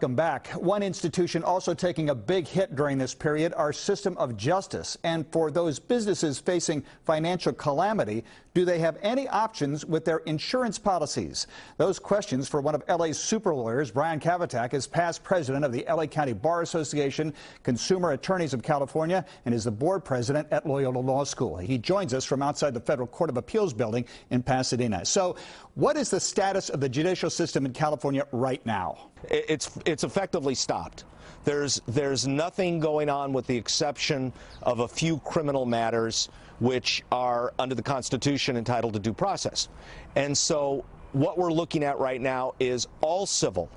welcome back. One institution also taking a big hit during this period, our system of justice. And for those businesses facing financial calamity, do they have any options with their insurance policies? Those questions for one of LA's super lawyers. Brian Kabateck is past president of the LA County Bar Association, Consumer Attorneys of California, and is the board president at Loyola Law School. He joins us from outside the Federal Court of Appeals building in Pasadena. So what is the status of the judicial system in California right now? It's effectively stopped. There's nothing going on with the exception of a few criminal matters which are under the Constitution entitled to due process. And so what we're looking at right now is all civil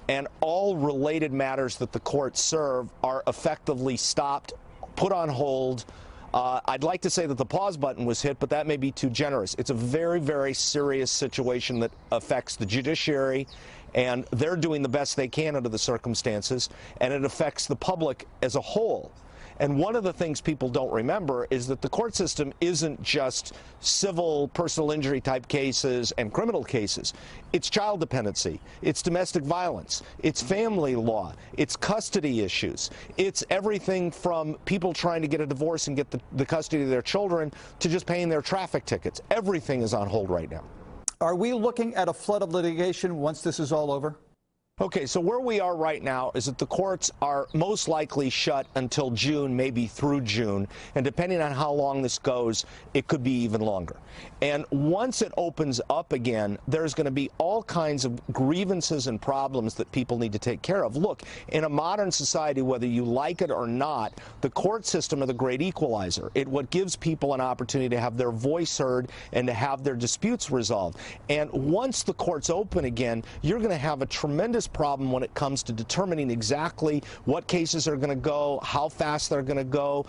and all related matters that the courts serve are effectively stopped, put on hold. I'd like to say that the pause button was hit, but that may be too generous. It's a very, very serious situation that affects the judiciary, and they're doing the best they can under the circumstances, and it affects the public as a whole. And one of the things people don't remember is that the court system isn't just civil personal injury type cases and criminal cases. It's child dependency, it's domestic violence, it's family law, it's custody issues. It's everything from people trying to get a divorce and get the custody of their children to just paying their traffic tickets. Everything is on hold right now. Are we looking at a flood of litigation once this is all over? Okay, so where we are right now is that the courts are most likely shut until June, maybe through June, and depending on how long this goes, it could be even longer. And once it opens up again, there's going to be all kinds of grievances and problems that people need to take care of. Look, in a modern society, whether you like it or not, the court system is the great equalizer. What gives people an opportunity to have their voice heard and to have their disputes resolved. And once the courts open again, you're going to have a tremendous problem when it comes to determining exactly what cases are going to go, how fast they're going to go,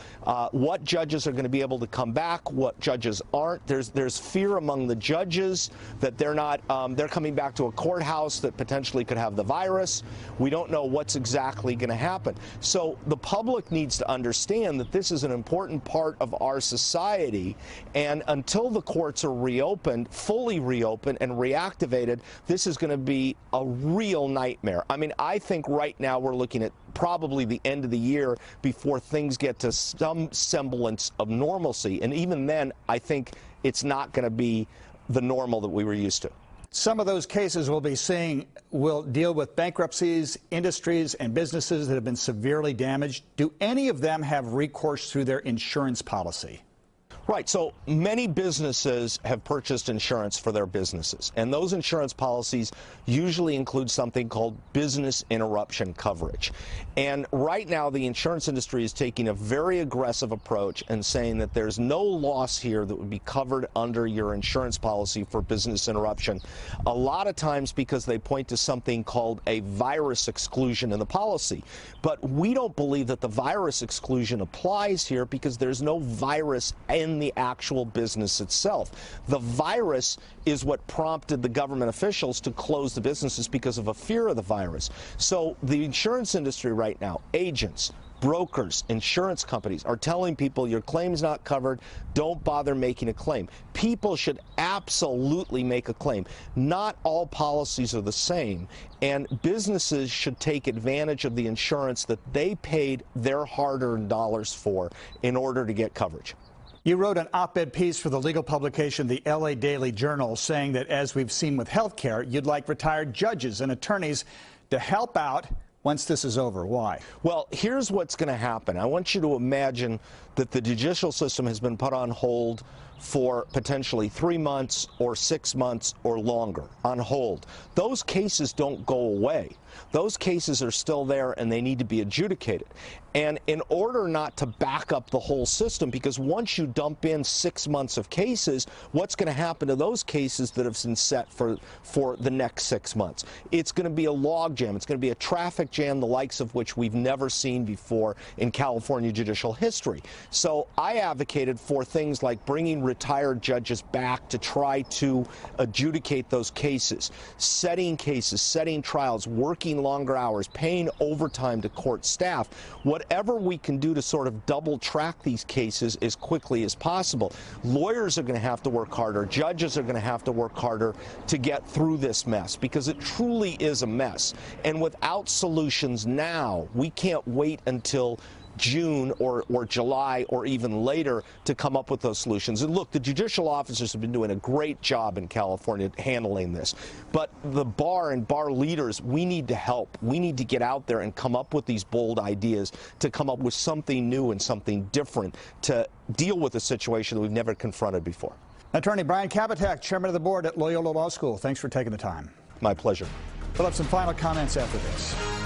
what judges are going to be able to come back, what judges aren't. There's fear among the judges that they're not, they're coming back to a courthouse that potentially could have the virus. We don't know what's exactly going to happen. So the public needs to understand that this is an important part of our society, and until the courts are reopened, fully reopened and reactivated, this is going to be a real nightmare. I mean, I think right now we're looking at probably the end of the year before things get to some semblance of normalcy. And even then, I think it's not going to be the normal that we were used to. Some of those cases we'll be seeing will deal with bankruptcies, industries, and businesses that have been severely damaged. Do any of them have recourse through their insurance policy? Right. So many businesses have purchased insurance for their businesses, and those insurance policies usually include something called business interruption coverage. And right now, the insurance industry is taking a very aggressive approach and saying that there's no loss here that would be covered under your insurance policy for business interruption. A lot of times because they point to something called a virus exclusion in the policy. But we don't believe that the virus exclusion applies here because there's no virus in the actual business itself. The virus is what prompted the government officials to close the businesses because of a fear of the virus. So the insurance industry right now, agents, brokers, insurance companies are telling people your claim's not covered, don't bother making a claim. People should absolutely make a claim. Not all policies are the same, and businesses should take advantage of the insurance that they paid their hard-earned dollars for in order to get coverage. You wrote an op-ed piece for the legal publication, the LA Daily Journal, saying that as we've seen with health care, you'd like retired judges and attorneys to help out once this is over. Why? Well, here's what's going to happen. I want you to imagine that the judicial system has been put on hold for potentially 3 months or 6 months or longer, on hold. Those cases don't go away. Those cases are still there and they need to be adjudicated. And in order not to back up the whole system, because once you dump in 6 months of cases, what's going to happen to those cases that have been set for the next 6 months? It's going to be a log jam. It's going to be a traffic jam, the likes of which we've never seen before in California judicial history. So I advocated for things like bringing retired judges back to try to adjudicate those cases, setting trials, working longer hours, paying overtime to court staff, whatever we can do to sort of double track these cases as quickly as possible. Lawyers are going to have to work harder. Judges are going to have to work harder to get through this mess because it truly is a mess. And without solutions, solutions now. We can't wait until June or July or even later to come up with those solutions. And look, the judicial officers have been doing a great job in California handling this. But the bar and bar leaders, we need to help. We need to get out there and come up with these bold ideas to come up with something new and something different to deal with a situation that we've never confronted before. Attorney Brian Kabateck, chairman of the board at Loyola Law School, thanks for taking the time. My pleasure. We'll have some final comments after this.